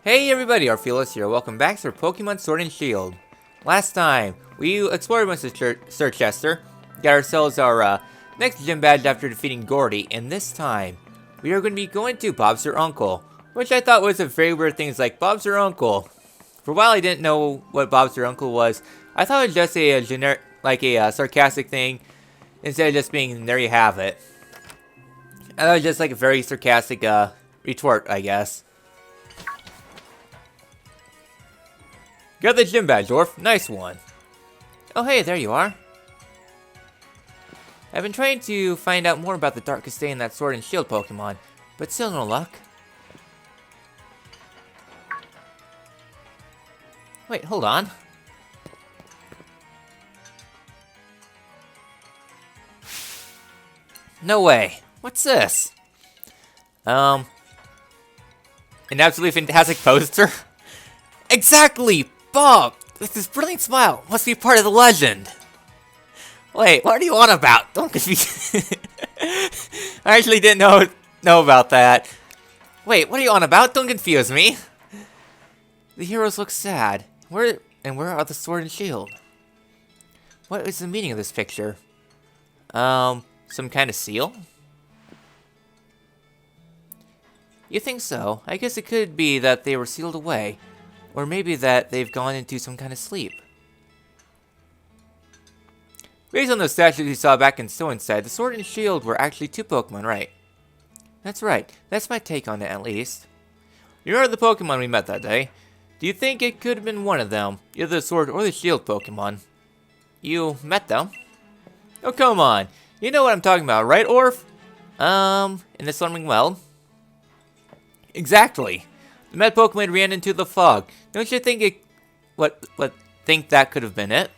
Hey everybody, Orpheolus here. Welcome back to Pokemon Sword and Shield. Last time, we explored most of Chester, got ourselves our next gym badge after defeating Gordy, and this time, we are going to be going to Bob's Your Uncle, which I thought was a very weird thing. It's like, Bob's Your Uncle. For a while I didn't know what Bob's Your Uncle was. I thought it was just a generic, like a sarcastic thing, instead of just being, there you have it. I thought it was just like a very sarcastic retort, I guess. Got the gym badge, Orph. Nice one. Oh hey, there you are. I've been trying to find out more about the darkest day in that Sword and Shield Pokemon, but still no luck. Wait, hold on. No way. What's this? An absolutely fantastic poster? Exactly! Bob! With this brilliant smile, must be part of the legend! Wait, what are you on about? Don't confuse I actually didn't know about that. Wait, what are you on about? Don't confuse me! The heroes look sad. Where are the Sword and Shield? What is the meaning of this picture? Some kind of seal? You think so? I guess it could be that they were sealed away. Or maybe that they've gone into some kind of sleep. Based on those statues you saw back in Stone's-Side, the Sword and Shield were actually two Pokemon, right? That's right. That's my take on it, at least. You remember the Pokemon we met that day? Do you think it could have been one of them? Either the Sword or the Shield Pokemon? You met them? Oh, come on. You know what I'm talking about, right, Orph? In the Slumbering Well? Exactly. The Med Pokemon ran into the fog. Don't you think think that could have been it?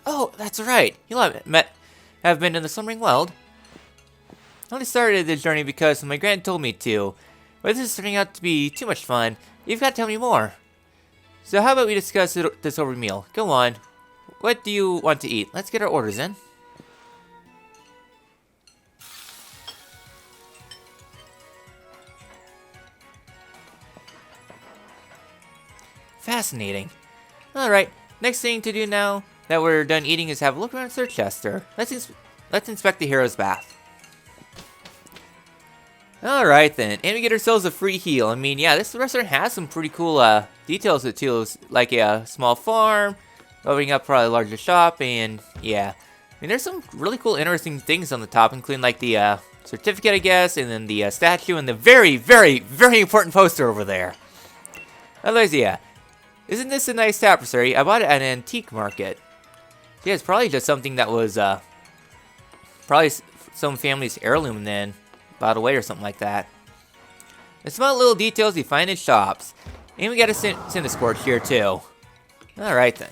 Oh, that's right. You have been in the Slumbering World. I only started this journey because my grand told me to. But this is turning out to be too much fun. You've got to tell me more. So how about we discuss this over meal? Go on. What do you want to eat? Let's get our orders in. Fascinating. Alright, next thing to do now that we're done eating is have a look around Sir Chester. Let's inspect the hero's bath. Alright then, and we get ourselves a free heal. I mean, yeah, this restaurant has some pretty cool details to it too, like a small farm, opening up probably a larger shop, and yeah. I mean, there's some really cool, interesting things on the top, including like the certificate, I guess, and then the statue, and the very, very, very important poster over there. Otherwise, yeah. Isn't this a nice tapestry? I bought it at an antique market. Yeah, it's probably just something that was, probably some family's heirloom then, bought away or something like that. The small little details you find in shops. And we got a Cinescorch here too. Alright then.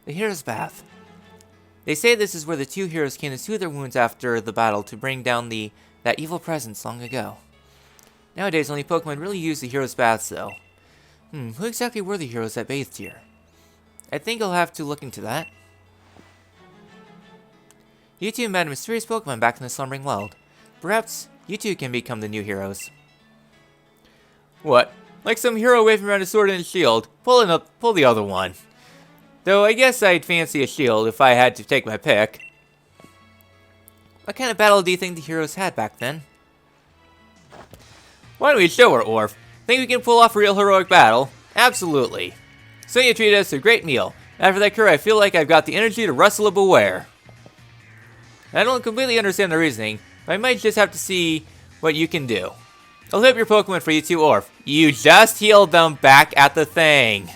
The Hero's Bath. They say this is where the two heroes came to soothe their wounds after the battle to bring down that evil presence long ago. Nowadays, only Pokemon really use the Hero's Baths, though. Who exactly were the heroes that bathed here? I think I'll have to look into that. You two met a mysterious Pokemon back in the Slumbering World. Perhaps you two can become the new heroes. What? Like some hero waving around a sword and a shield? Pull the other one. Though I guess I'd fancy a shield if I had to take my pick. What kind of battle do you think the heroes had back then? Why don't we show her, Orph? Think we can pull off a real heroic battle? Absolutely. So you treated us to a great meal. After that cure, I feel like I've got the energy to wrestle a beware. I don't completely understand the reasoning, but I might just have to see what you can do. I'll hit your Pokemon for you too, Orph. You just healed them back at the thing.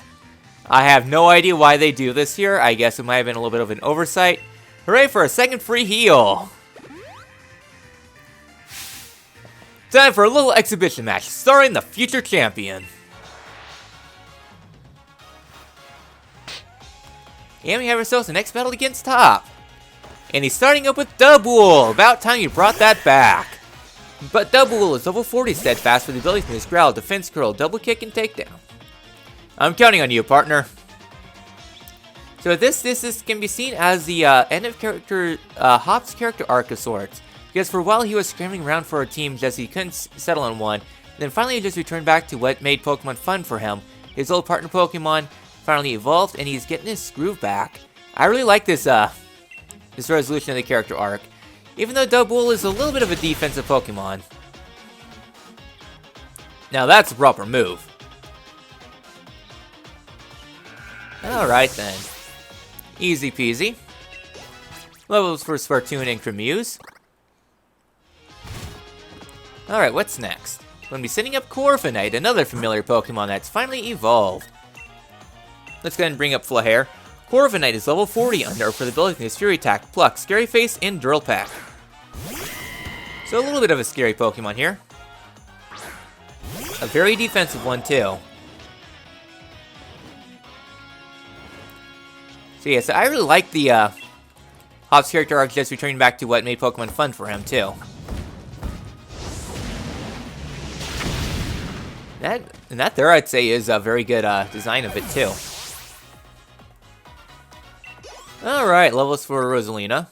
I have no idea why they do this here. I guess it might have been a little bit of an oversight. Hooray for a second free heal! Time for a little exhibition match, starring the future champion. And we have ourselves the next battle against Top. And he's starting up with Dubwool. About time you brought that back. But Double is level 40 steadfast with the ability to use Growl, Defense Curl, Double Kick, and Takedown. I'm counting on you, partner. So this can be seen as the end of Hop's character arc of sorts. Because for a while he was scrambling around for a team just he couldn't settle on one. Then finally he just returned back to what made Pokemon fun for him. His old partner Pokemon finally evolved and he's getting his groove back. I really like this resolution of the character arc. Even though Double is a little bit of a defensive Pokemon. Now that's a proper move. Alright then. Easy peasy. Levels for Spartoon and Cremuse. Alright, what's next? We're going to be setting up Corviknight, another familiar Pokemon that's finally evolved. Let's go ahead and bring up Flahair. Corviknight is level 40 under for the ability to use Fury Attack, Pluck, Scary Face, and Drill Peck. So a little bit of a scary Pokemon here. A very defensive one too. So yeah, so I really like the Hop's character arc just returning back to what made Pokemon fun for him too. That there I'd say is a very good design of it too. Alright, levels for Rosalina.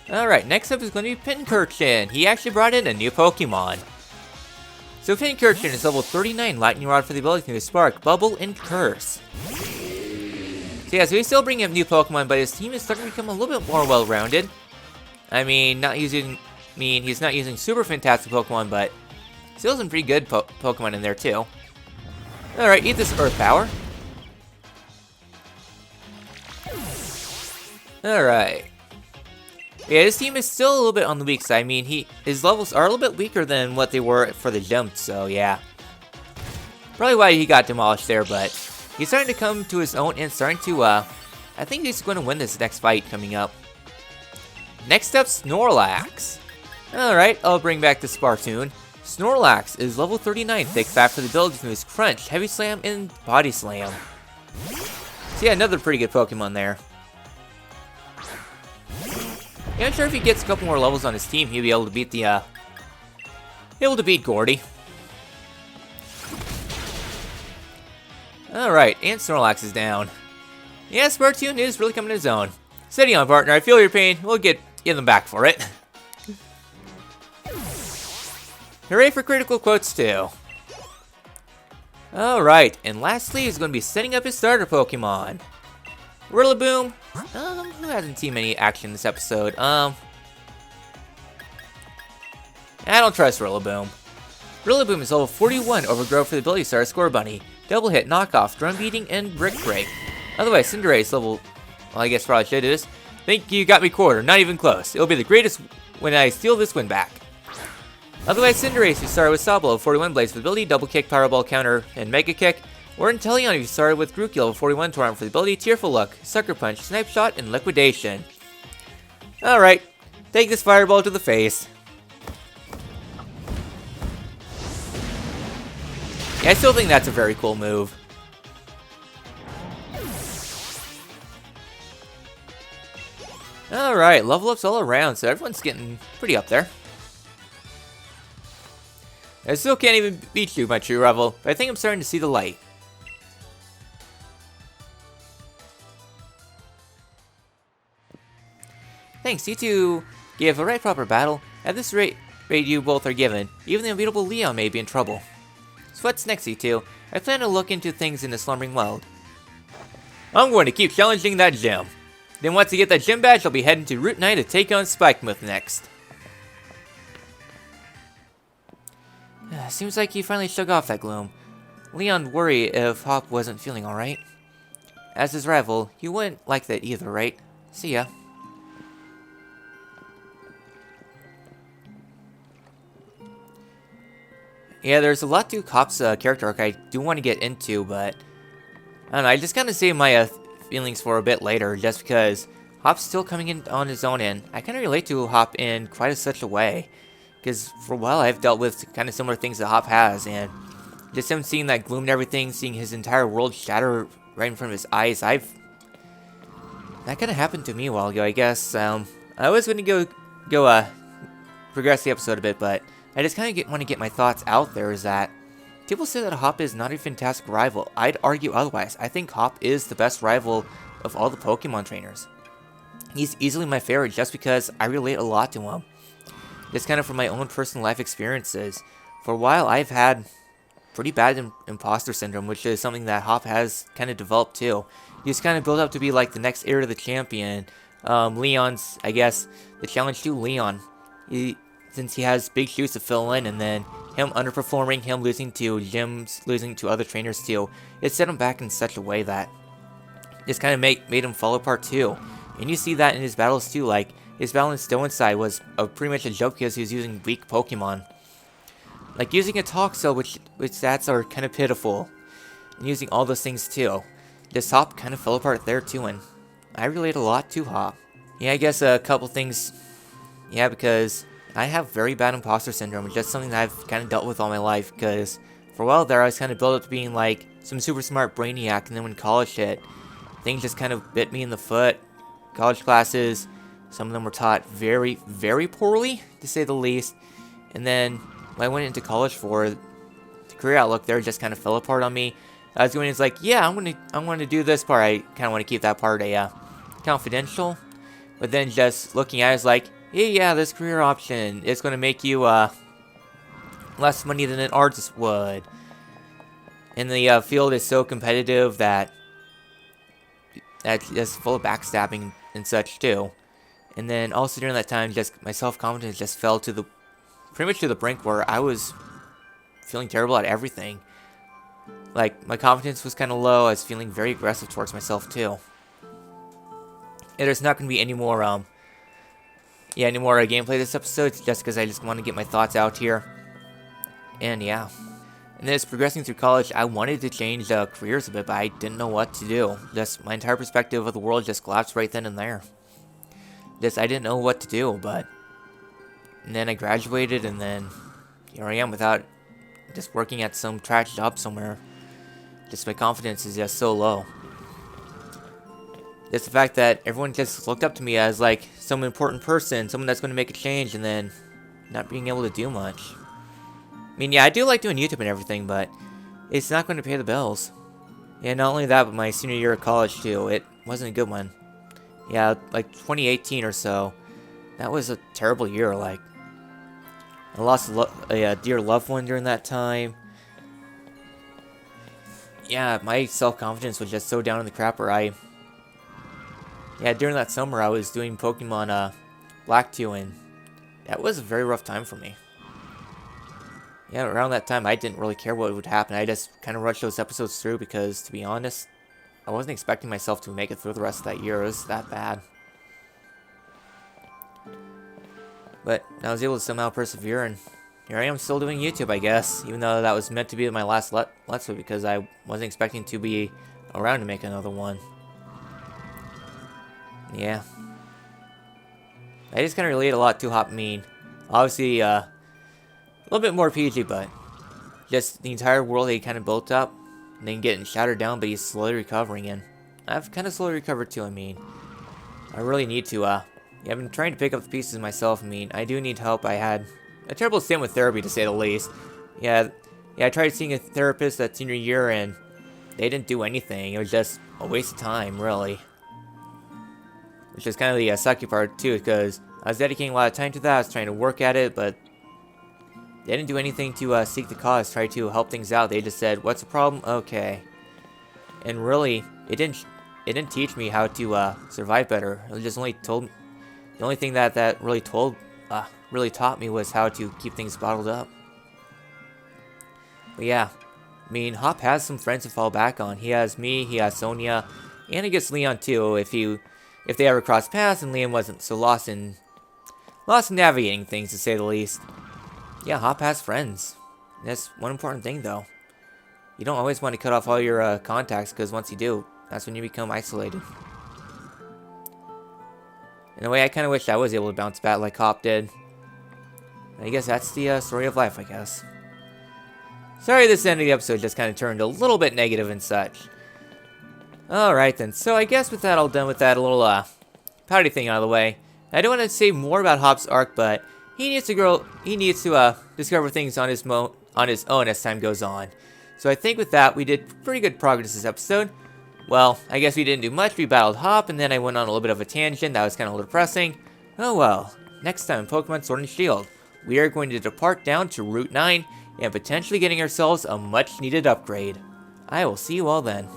Alright, next up is going to be Pincurchin. He actually brought in a new Pokemon. So Pincurchin is level 39 Lightning Rod for the ability to Spark, Bubble, and Curse. So yeah, so he's still bringing up new Pokemon, but his team is starting to become a little bit more well-rounded. I mean, he's not using super fantastic Pokemon, but still some pretty good Pokemon in there too. Alright, eat this Earth Power. Alright. Yeah, his team is still a little bit on the weak side. I mean, his levels are a little bit weaker than what they were for the jump, so yeah. Probably why he got demolished there, but he's starting to come to his own and starting to, I think he's going to win this next fight coming up. Next up, Snorlax. Alright, I'll bring back the Spartoon. Snorlax is level 39, thick fat for the ability to use Crunch, Heavy Slam, and Body Slam. So yeah, another pretty good Pokemon there. Yeah, I'm sure if he gets a couple more levels on his team, he'll be able to beat Gordy. Alright, and Snorlax is down. Yeah, Spartoon is really coming to his own. Steady on, partner. I feel your pain. We'll get them back for it. Hooray for critical quotes, too. Alright, and lastly, he's going to be setting up his starter Pokemon. Rillaboom. Who hasn't seen many action this episode? I don't trust Rillaboom. Rillaboom is level 41, overgrown for the ability Star Score Bunny, Double Hit, Knockoff, Drum Beating, and Brick Break. Otherwise, Cinderace is level... Well, I guess probably should do this. Think you got me quarter, not even close. It'll be the greatest when I steal this win back. Otherwise, Cinderace, who started with Sobble, 41 Blaze for the ability, Double Kick, Powerball, Counter, and Mega Kick. Or Inteleon, who started with Grookey, level 41 Torrent for the ability, Tearful Look, Sucker Punch, Snipe Shot, and Liquidation. Alright, take this Fireball to the face. Yeah, I still think that's a very cool move. Alright, level ups all around, so everyone's getting pretty up there. I still can't even beat you, my true rival, but I think I'm starting to see the light. Thanks, you two gave a right proper battle. At this rate you both are given, even the unbeatable Leon may be in trouble. So what's next, you two? I plan to look into things in the slumbering world. I'm going to keep challenging that gym. Then once I get that gym badge, I'll be heading to Route 9 to take on Spikemuth next. Seems like he finally shook off that gloom. Leon would worry if Hop wasn't feeling alright. As his rival, you wouldn't like that either, right? See ya. Yeah, there's a lot to Hop's character arc I do want to get into, but I don't know, I just kind of save my feelings for a bit later, just because Hop's still coming in on his own, and I kind of relate to Hop in quite such a way, because for a while I've dealt with kind of similar things that Hop has, and just him seeing that gloom and everything, seeing his entire world shatter right in front of his eyes, that kind of happened to me a while ago, I guess. I was going to go go progress the episode a bit, but I just kind of want to get my thoughts out there. Is that people say that Hop is not a fantastic rival. I'd argue otherwise. I think Hop is the best rival of all the Pokemon trainers. He's easily my favorite just because I relate a lot to him. Just kind of from my own personal life experiences. For a while, I've had pretty bad imposter syndrome, which is something that Hop has kind of developed too. He's kind of built up to be like the next heir to the champion. Leon's, I guess, the challenge to Leon. Since he has big shoes to fill in, and then him underperforming, him losing to gyms, losing to other trainers too, it set him back in such a way that it's kind of made him fall apart too. And you see that in his battles too, like his battle in Stone Side was pretty much a joke because he was using weak Pokemon. Like using a Toxel, which stats are kind of pitiful, and using all those things too. This Hop kind of fell apart there too, and I relate a lot to Hop. Yeah, I guess a couple things. Yeah, because I have very bad imposter syndrome. It's just something that I've kind of dealt with all my life, because for a while there I was kind of built up to being like some super smart brainiac, and then when college hit, things just kind of bit me in the foot. College classes, some of them were taught very, very poorly, to say the least. And then when I went into college for the career outlook, there just kind of fell apart on me. I was going, it's like, yeah, I'm going to do this part. I kind of want to keep that part confidential. But then just looking at it, it's like, hey, yeah, this career option is going to make you less money than an artist would. And the field is so competitive that that's just full of backstabbing and such too. And then also during that time, just my self-confidence just fell to pretty much to the brink where I was feeling terrible at everything. Like, my confidence was kind of low. I was feeling very aggressive towards myself too. And there's not going to be any more gameplay this episode, just because I just want to get my thoughts out here. And yeah. And then as progressing through college, I wanted to change careers a bit, but I didn't know what to do. Just my entire perspective of the world just collapsed right then and there. I didn't know what to do, and then I graduated, and then here I am without just working at some trash job somewhere. Just my confidence is just so low. Just the fact that everyone just looked up to me as like some important person, someone that's going to make a change, and then not being able to do much. I mean, yeah, I do like doing YouTube and everything, but it's not going to pay the bills. And not only that, but my senior year of college too, it wasn't a good one. Yeah, like 2018 or so, that was a terrible year. Like, I lost a dear loved one during that time. Yeah, my self-confidence was just so down in the crapper. During that summer, I was doing Pokemon Black 2, and that was a very rough time for me. Yeah, around that time, I didn't really care what would happen. I just kind of rushed those episodes through because, to be honest, I wasn't expecting myself to make it through the rest of that year. It was that bad. But I was able to somehow persevere, and here I am still doing YouTube, I guess. Even though that was meant to be my last Let's Play, because I wasn't expecting to be around to make another one. Yeah. I just kind of relate a lot to Hop Mean. Obviously, a little bit more PG, but just the entire world he kind of built up, and then getting shattered down, but he's slowly recovering, and I've kind of slowly recovered too. I mean, I really need to, I've been trying to pick up the pieces myself. I mean, I do need help. I had a terrible stint with therapy, to say the least. Yeah, I tried seeing a therapist that senior year, and they didn't do anything. It was just a waste of time, really. Which is kind of the sucky part, too, because I was dedicating a lot of time to that. I was trying to work at it, but they didn't do anything to seek the cause, try to help things out. They just said, "What's the problem?" Okay. And really, it didn't teach me how to survive better. It just only told. The only thing that really taught me was how to keep things bottled up. But yeah, I mean, Hop has some friends to fall back on. He has me, he has Sonia, and I guess Leon too. If they ever crossed paths and Liam wasn't so lost in navigating things, to say the least. Yeah, Hop has friends. And that's one important thing, though. You don't always want to cut off all your contacts, because once you do, that's when you become isolated. In a way, I kind of wish I was able to bounce back like Hop did. I guess that's the story of life, I guess. Sorry this end of the episode just kind of turned a little bit negative and such. Alright then, so I guess with that all done with that little pouty thing out of the way, I don't want to say more about Hop's arc, but he needs to discover things on his own as time goes on. So I think with that, we did pretty good progress this episode. Well, I guess we didn't do much. We battled Hop, and then I went on a little bit of a tangent. That was kind of a little depressing. Oh well. Next time in Pokemon Sword and Shield, we are going to depart down to Route 9 and potentially getting ourselves a much needed upgrade. I will see you all then.